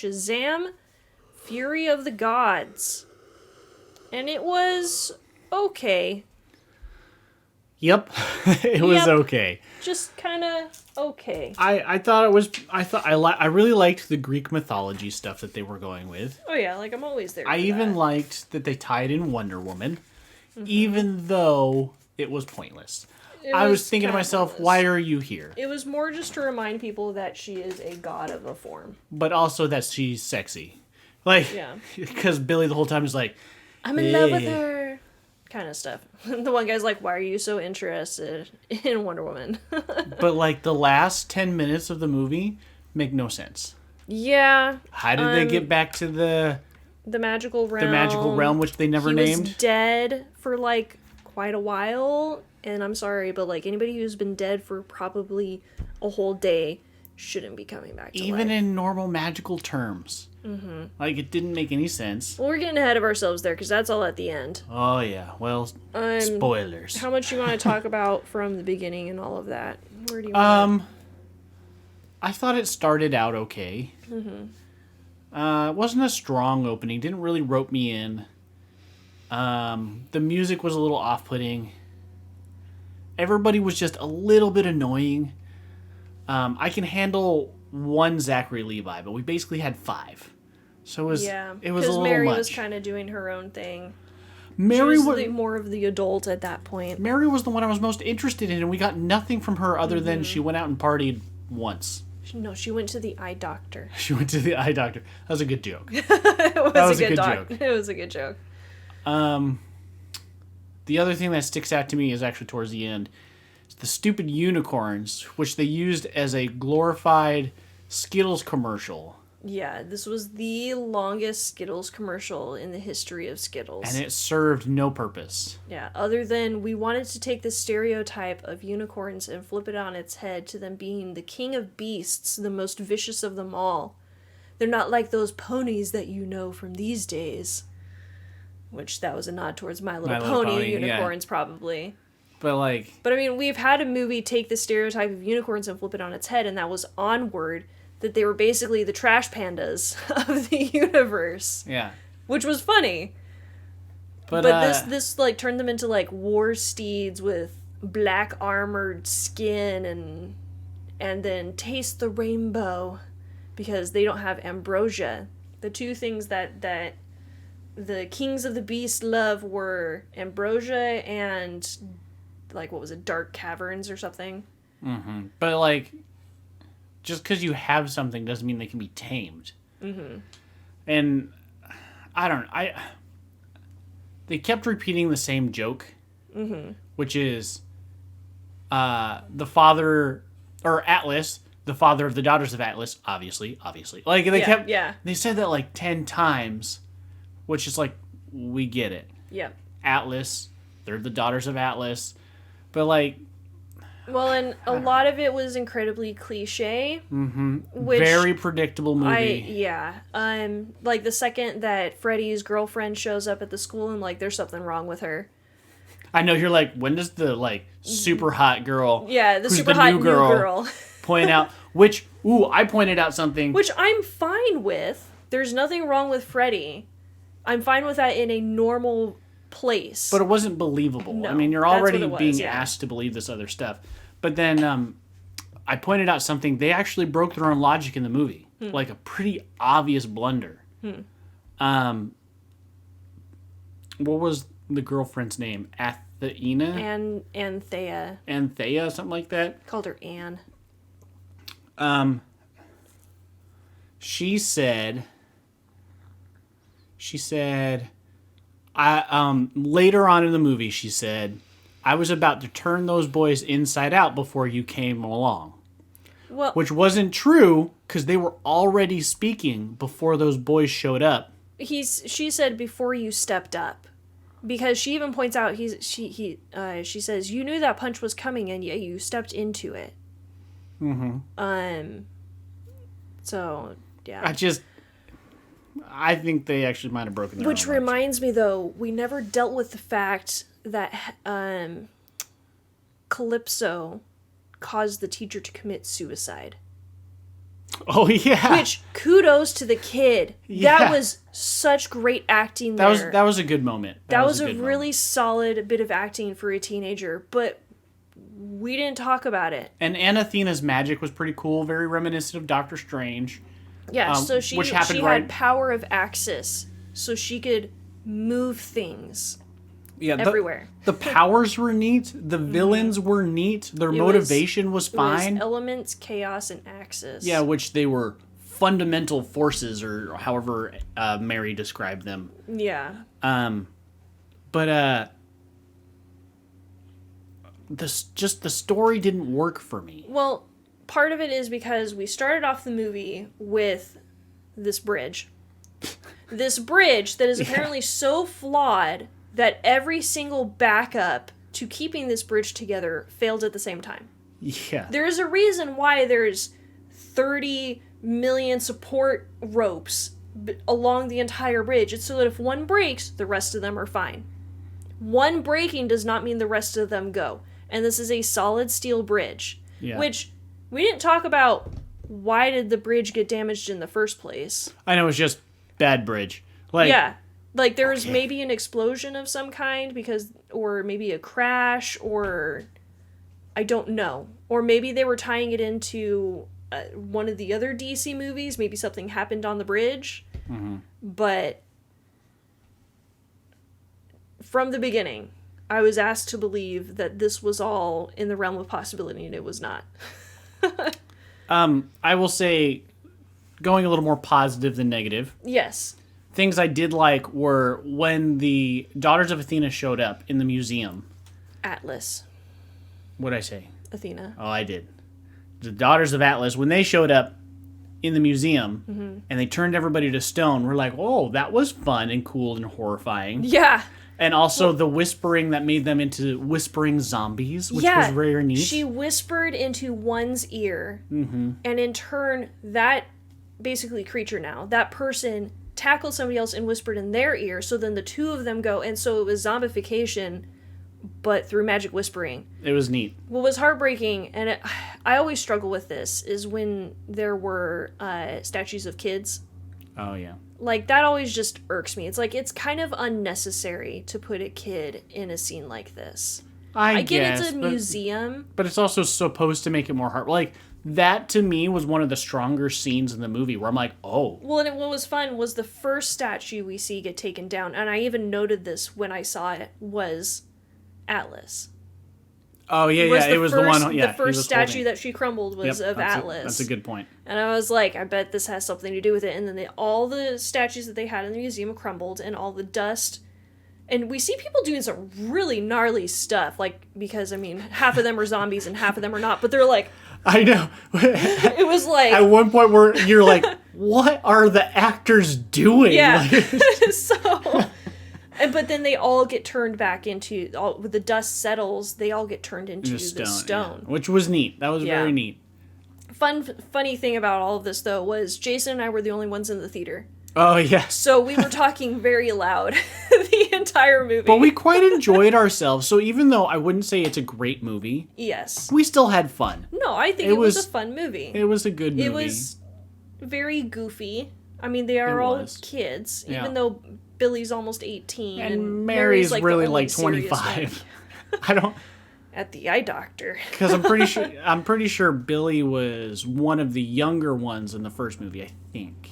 Shazam, Fury of the Gods. And it was okay. Yep. It was okay. Just kind of okay. I really liked the Greek mythology stuff that they were going with. Oh yeah, like I'm always there. I even liked that they tied in Wonder Woman, even though it was pointless. I was thinking to myself, pointless. why are you here? It was more just to remind people that she is a god of a form. But also that she's sexy. Like, Yeah. Because Billy the whole time is like, I'm in love with her. Kind of stuff. The one guy's like, why are you so interested in Wonder Woman? But like the last 10 minutes of the movie make no sense. Yeah. How did they get back to the magical realm? The magical realm, which they never named? He was dead for like quite a while. And I'm sorry, but like anybody who's been dead for probably a whole day shouldn't be coming back to life. Even in normal magical terms. Mm-hmm. Like, it didn't make any sense. Well, we're getting ahead of ourselves there, because that's all at the end. Oh, yeah. Well, spoilers. How much you want to talk about from the beginning and all of that? Where do you want I thought it started out okay. Mm-hmm. It wasn't a strong opening. Didn't really rope me in. The music was a little off-putting. Everybody was just a little bit annoying. I can handle one Zachary Levi, but we basically had 5. So it was a little Mary much. was kind of doing her own thing. Mary she was more of the adult at that point. Mary was the one I was most interested in, and we got nothing from her other than she went out and partied once. No, she went to the eye doctor. She went to the eye doctor. That was a good joke. That was a good joke. It was a good joke. The other thing that sticks out to me is actually towards the end. It's the stupid unicorns, which they used as a glorified Skittles commercial. Yeah, this was the longest Skittles commercial in the history of Skittles. And it served no purpose. Yeah, other than we wanted to take the stereotype of unicorns and flip it on its head to them being the king of beasts, the most vicious of them all. They're not like those ponies that you know from these days. Which, that was a nod towards My Little Pony unicorns, probably. But I mean, we've had a movie take the stereotype of unicorns and flip it on its head, and that was Onward, that they were basically the trash pandas of the universe. Yeah. Which was funny. But this like turned them into like war steeds with black armored skin and then taste the rainbow because they don't have ambrosia. The two things that the kings of the beast love were ambrosia and like, what was it, dark caverns or something. Mm-hmm. But like, just because you have something doesn't mean they can be tamed. Mm-hmm. And I don't know. They kept repeating the same joke, which is the father, or Atlas, the father of the daughters of Atlas, obviously. Like, they said that like 10 times, which is like, we get it. Yep. Atlas, they're the daughters of Atlas. But like, well, and a lot of it was incredibly cliche. Mm-hmm. Which very predictable movie. Like the second that Freddy's girlfriend shows up at the school and like there's something wrong with her. I know, you're like, when does the like super hot girl, the super hot new girl point out? Which, I pointed out something which I'm fine with. There's nothing wrong with Freddy. I'm fine with that in a normal place. But it wasn't believable. No, I mean, you're already being asked to believe this other stuff. But then I pointed out something. They actually broke their own logic in the movie. Like a pretty obvious blunder. What was the girlfriend's name? Athena? Anthea. Anthea, something like that? Called her Anne. She said, later on in the movie, she said, I was about to turn those boys inside out before you came along. Well, which wasn't true, because they were already speaking before those boys showed up. She said before you stepped up. Because she even points out, she says, you knew that punch was coming and yet you stepped into it. Mm-hmm. So, yeah. I think they actually might have broken their Which own reminds me, though, we never dealt with the fact that Calypso caused the teacher to commit suicide. Oh, yeah. Which, kudos to the kid. Yeah. That was such great acting there. That was a good moment. That was a really solid bit of acting for a teenager, but we didn't talk about it. And Anathena's magic was pretty cool, very reminiscent of Doctor Strange. Yeah, so she had power of Axis, so she could move things everywhere. The powers were neat. The villains were neat. Their motivation was fine. It was elements, chaos, and Axis. Yeah, which they were fundamental forces, or however Mary described them. Yeah. But the story didn't work for me. Well, part of it is because we started off the movie with this bridge. This bridge that is apparently so flawed that every single backup to keeping this bridge together failed at the same time. Yeah. There's a reason why there's 30 million support ropes along the entire bridge. It's so that if one breaks, the rest of them are fine. One breaking does not mean the rest of them go. And this is a solid steel bridge. Yeah. Which, we didn't talk about why did the bridge get damaged in the first place. I know, it's just bad bridge. Yeah. Like, there was maybe an explosion of some kind, or maybe a crash, or I don't know. Or maybe they were tying it into one of the other DC movies. Maybe something happened on the bridge. Mm-hmm. But from the beginning, I was asked to believe that this was all in the realm of possibility, and it was not. I will say, going a little more positive than negative. Yes. Things I did like were when the Daughters of Athena showed up in the museum. Atlas. What'd I say? Athena. Oh, I did. The Daughters of Atlas, when they showed up in the museum and they turned everybody to stone, we're like, oh, that was fun and cool and horrifying. Yeah. And also the whispering that made them into whispering zombies, which was very neat. She whispered into one's ear, and in turn, that basically creature now, that person tackled somebody else and whispered in their ear, so then the two of them go, and so it was zombification, but through magic whispering. It was neat. What was heartbreaking, and I always struggle with this, is when there were statues of kids. Oh, yeah. Like, that always just irks me. It's like, it's kind of unnecessary to put a kid in a scene like this. I get it's a museum. But it's also supposed to make it more like, that to me was one of the stronger scenes in the movie where I'm like, oh. Well, and what was fun was the first statue we see get taken down, and I even noted this when I saw it, was Atlas. Oh, yeah, it was the one. Yeah, the first statue that she crumbled was of Atlas. That's a good point. And I was like, I bet this has something to do with it. And then all the statues that they had in the museum crumbled, and all the dust. And we see people doing some really gnarly stuff, like, because, I mean, half of them are zombies and half of them are not, but they're like... I know. It was like... At one point where you're like, what are the actors doing? Yeah. So... But then they all get turned back into... When the dust settles, they all get turned into the stone. Yeah. Which was neat. That was very neat. Funny thing about all of this, though, was Jason and I were the only ones in the theater. Oh, yeah. So we were talking very loud the entire movie. But we quite enjoyed ourselves. So even though I wouldn't say it's a great movie, yes, we still had fun. No, I think it was a fun movie. It was a good movie. It was very goofy. I mean, they are all kids, even though Billy's almost 18. And Mary's really like 25. I don't... At the eye doctor. Because I'm pretty sure Billy was one of the younger ones in the first movie, I think.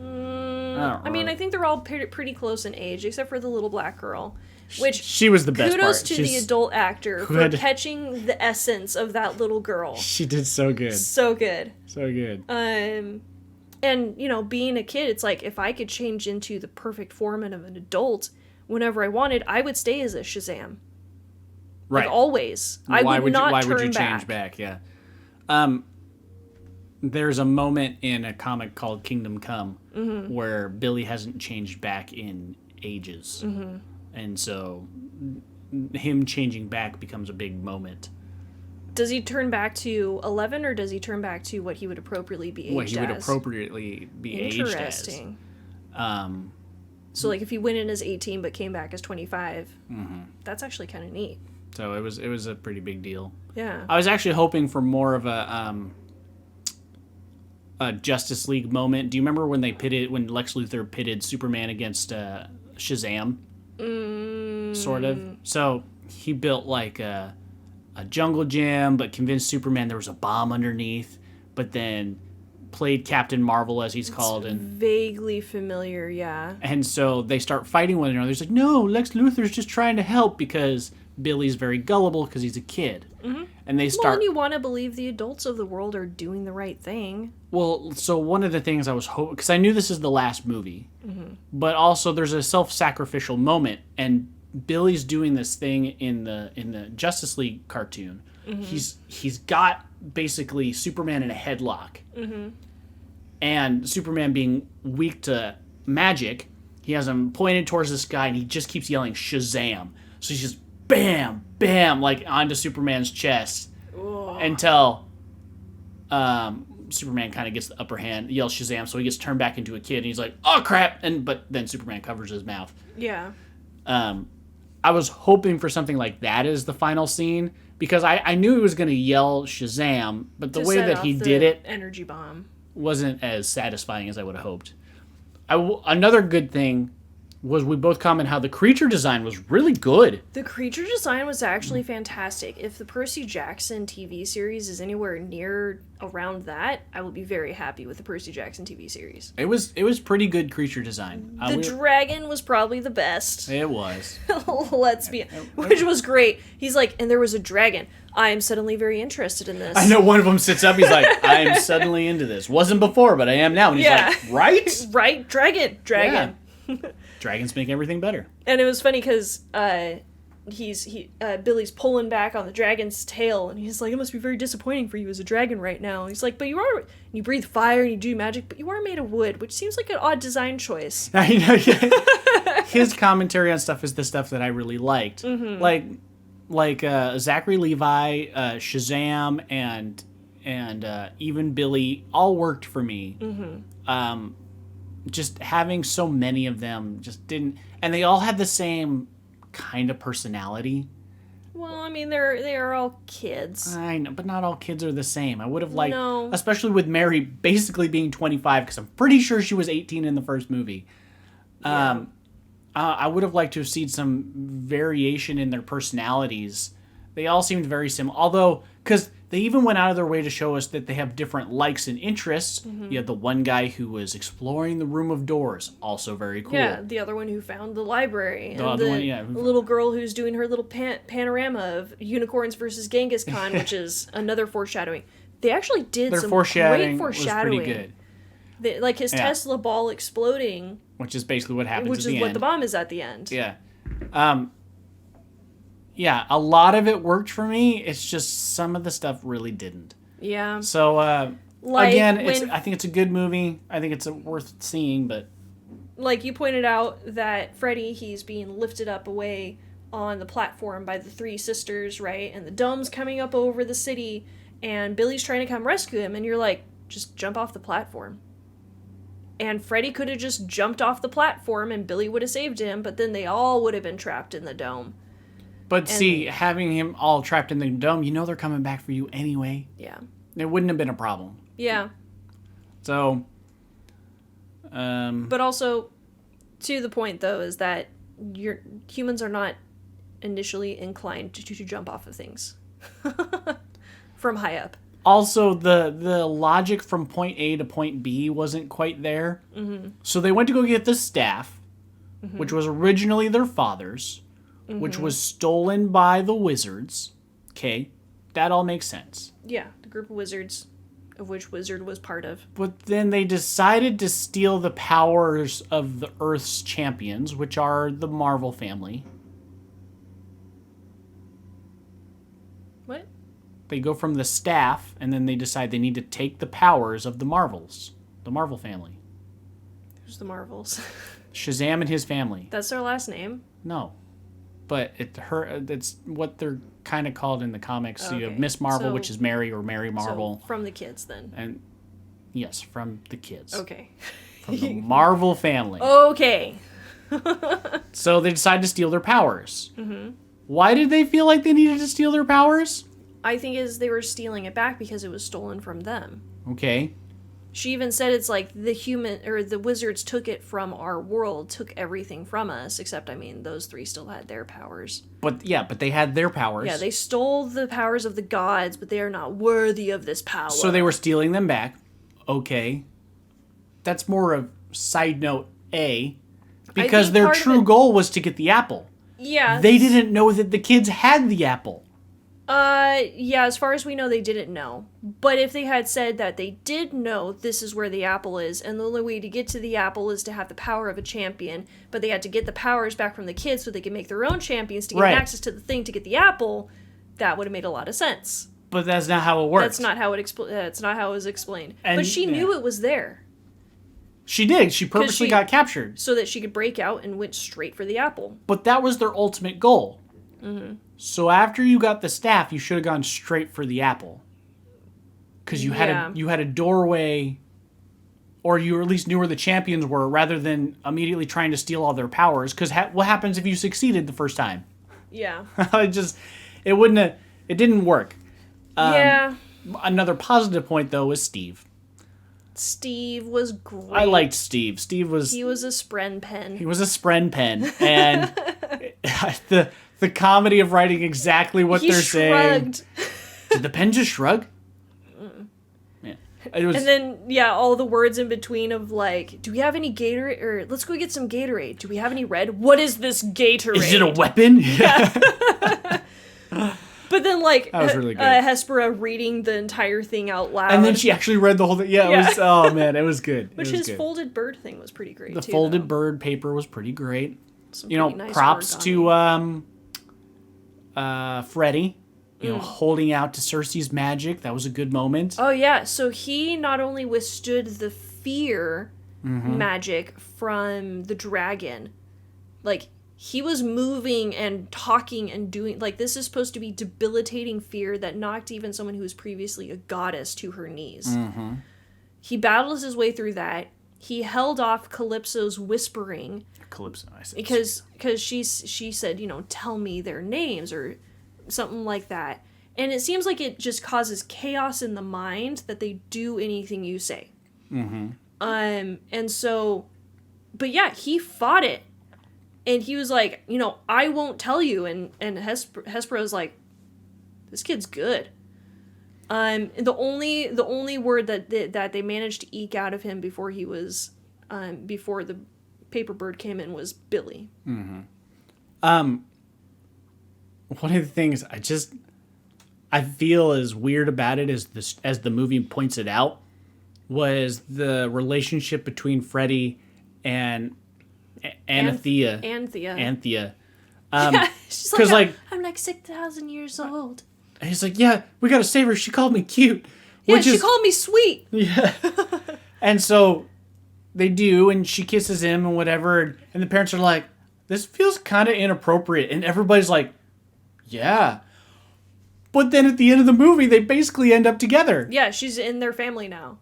I mean, I think they're all pretty close in age, except for the little black girl. Which she was the best kudos part. To the adult actor for catching the essence of that little girl. She did so good. So good. So good. And, you know, being a kid, it's like, if I could change into the perfect form of an adult whenever I wanted, I would stay as a Shazam. Right. Like, always. Why would you change back? Yeah. There's a moment in a comic called Kingdom Come where Billy hasn't changed back in ages. And so him changing back becomes a big moment. Does he turn back to 11, or does he turn back to what he would appropriately be aged as? What he would appropriately be aged as. Interesting. So, like, if he went in as 18 but came back as 25, that's actually kind of neat. So it was a pretty big deal. Yeah. I was actually hoping for more of a Justice League moment. Do you remember when when Lex Luthor pitted Superman against Shazam? Sort of. So he built like a jungle gym, but convinced Superman there was a bomb underneath, but then played Captain Marvel, as he's called. And vaguely familiar, yeah. And so they start fighting one another. He's like, no, Lex Luthor's just trying to help because Billy's very gullible because he's a kid. Mm-hmm. And they start... Well, and you want to believe the adults of the world are doing the right thing. Well, so one of the things I was hoping... Because I knew this is the last movie. Mm-hmm. But also there's a self-sacrificial moment. And Billy's doing this thing in the Justice League cartoon. Mm-hmm. He's got basically Superman in a headlock. Mm-hmm. And Superman being weak to magic, he has him pointed towards the sky and he just keeps yelling Shazam. So he's just bam, bam, like onto Superman's chest. Ugh. Until Superman kind of gets the upper hand, yells Shazam, so he gets turned back into a kid and he's like, oh crap, but then Superman covers his mouth. Yeah. I was hoping for something like that as the final scene because I knew he was going to yell Shazam, but the way that he did it, energy bomb, wasn't as satisfying as I would have hoped. Another good thing was we both comment how the creature design was really good. The creature design was actually fantastic. If the Percy Jackson TV series is anywhere near around that, I will be very happy with the Percy Jackson TV series. It was pretty good creature design. The dragon was probably the best. It was. Let's be... Which was great. He's like, and there was a dragon. I am suddenly very interested in this. I know one of them sits up, he's like, I am suddenly into this. Wasn't before, but I am now. And he's like, right? Right? Dragon. Yeah. Dragons make everything better. And it was funny because Billy's pulling back on the dragon's tail, and he's like, it must be very disappointing for you as a dragon right now. He's like, but you breathe fire and you do magic, but you are made of wood, which seems like an odd design choice. I know. Yeah. His commentary on stuff is the stuff that I really liked. Mm-hmm. Like Zachary Levi, Shazam, and even Billy all worked for me. Mm-hmm. Just having so many of them just didn't... And they all had the same kind of personality. Well, I mean, they are all kids. I know, but not all kids are the same. I would have liked... No. Especially with Mary basically being 25, because I'm pretty sure she was 18 in the first movie. Yeah. I would have liked to have seen some variation in their personalities. They all seemed very similar. Although, because they even went out of their way to show us that they have different likes and interests. Mm-hmm. You had the one guy who was exploring the room of doors. Also very cool. Yeah, the other one who found the library. The little girl who's doing her little panorama of unicorns versus Genghis Khan, which is another foreshadowing. They actually did some great foreshadowing. Was pretty good. Like his Tesla ball exploding. Which is basically what happens at the end. Which is what the bomb is at the end. Yeah. Yeah, a lot of it worked for me. It's just some of the stuff really didn't. Yeah. So, again, I think it's a good movie. I think it's worth seeing, but... Like you pointed out that Freddy, he's being lifted up away on the platform by the three sisters, right? And the dome's coming up over the city, and Billy's trying to come rescue him, and you're like, just jump off the platform. And Freddy could have just jumped off the platform, and Billy would have saved him, but then they all would have been trapped in the dome. But see, having him all trapped in the dome, you know they're coming back for you anyway. Yeah. It wouldn't have been a problem. Yeah. So, But also, to the point, though, is that humans are not initially inclined to jump off of things. From high up. Also, the logic from point A to point B wasn't quite there. Mm-hmm. So they went to go get the staff, mm-hmm. which was originally their father's. Mm-hmm. Which was stolen by the wizards. Okay, that all makes sense. Yeah, the group of wizards, of which Wizard was part of. But then they decided to steal the powers of the Earth's champions, which are the Marvel family. What? They go from the staff, and then they decide they need to take the powers of the Marvels. The Marvel family. Who's the Marvels? Shazam and his family. That's their last name? No. But it's what they're kind of called in the comics. So you have Miss Marvel, which is Mary or Mary Marvel. So from the kids, then. And yes, from the kids. Okay. From the Marvel family. Okay. So they decide to steal their powers. Mm-hmm. Why did they feel like they needed to steal their powers? I think they were stealing it back because it was stolen from them. Okay. She even said it's like the wizards took it from our world, took everything from us, except, I mean, those three still had their powers. But they had their powers. Yeah, they stole the powers of the gods, but they are not worthy of this power. So they were stealing them back. Okay. That's more of side note A, because their true goal was to get the apple. Yeah. They didn't know that the kids had the apple. Yeah, as far as we know, they didn't know. But if they had said that they did know this is where the apple is, and the only way to get to the apple is to have the power of a champion, but they had to get the powers back from the kids so they could make their own champions to get access to the thing to get the apple, that would have made a lot of sense. But that's not how it works. That's not how it was explained. But she knew it was there. She did. She purposely got captured. So that she could break out and went straight for the apple. But that was their ultimate goal. Mm-hmm. So after you got the staff, you should have gone straight for the apple. Because you had a doorway, or you at least knew where the champions were, rather than immediately trying to steal all their powers. Because what happens if you succeeded the first time? Yeah. It didn't work. Yeah. Another positive point, though, was Steve. Steve was great. I liked Steve. He was a spren pen. He was a spren pen. And the comedy of writing exactly what they're saying. Did the pen just shrug? Yeah. And then, all the words in between of like, do we have any Gatorade? Or let's go get some Gatorade. Do we have any red? What is this Gatorade? Is it a weapon? Yeah. But then, like, that was really good. Hespera reading the entire thing out loud. And then she actually read the whole thing. Yeah, it was, oh man, it was good. Which his folded bird thing was pretty great, too. The folded bird paper was pretty great. Nice props to Freddy, holding out to Cersei's magic. That was a good moment. Oh, yeah. So he not only withstood the fear magic from the dragon, like, he was moving and talking and doing, like, this is supposed to be debilitating fear that knocked even someone who was previously a goddess to her knees. Mm-hmm. He battles his way through that. He held off Calypso's whispering. Calypso, I said. Because she said, tell me their names or something like that. And it seems like it just causes chaos in the mind that they do anything you say. Mm-hmm. And so, but yeah, he fought it. And he was like, I won't tell you. And Hespera was like, this kid's good. The only word that they managed to eke out of him before he was, before the paper bird came in was Billy. Mm-hmm. One of the things I feel is weird about it as the movie points it out was the relationship between Freddy and Anthea. Anthea. She's like, I'm like 6,000 years old. And he's like, yeah, we gotta save her. She called me cute. Yeah, she called me sweet. Yeah. And so they do, and she kisses him and whatever. And the parents are like, this feels kind of inappropriate. And everybody's like, yeah. But then at the end of the movie, they basically end up together. Yeah, she's in their family now.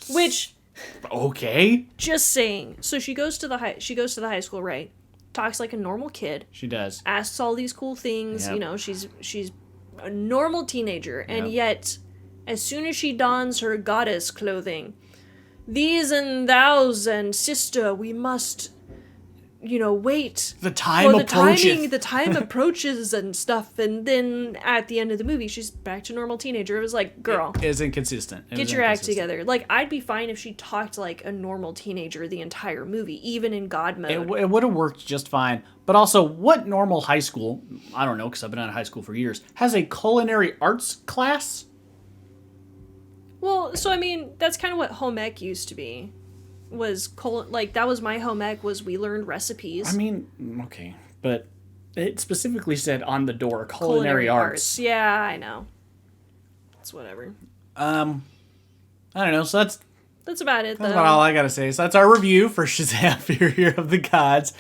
Which... Okay. Just saying. So she goes to the high school, right? Talks like a normal kid. She does. Asks all these cool things. Yep. She's a normal teenager, and yet, as soon as she dons her goddess clothing, these and thous and sister, we must, wait. The time approaches. The time approaches and stuff, and then at the end of the movie, she's back to normal teenager. It was like, girl. It is inconsistent. Get your act together. Like, I'd be fine if she talked like a normal teenager the entire movie, even in God mode. It would have worked just fine. But also, what normal high school, I don't know because I've been out of high school for years, has a culinary arts class? Well, so I mean, that's kind of what home ec used to be. That was my home ec, was we learned recipes. I mean, okay, but it specifically said on the door, culinary arts. Yeah, I know. It's whatever. I don't know, so that's about it, though. That's about all I gotta say. So that's our review for Shazam! Fury of the Gods.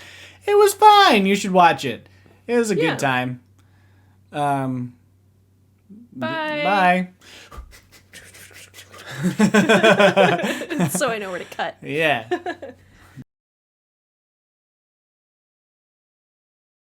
It was fine. You should watch it. It was a good time. Bye. Bye. So I know where to cut. Yeah.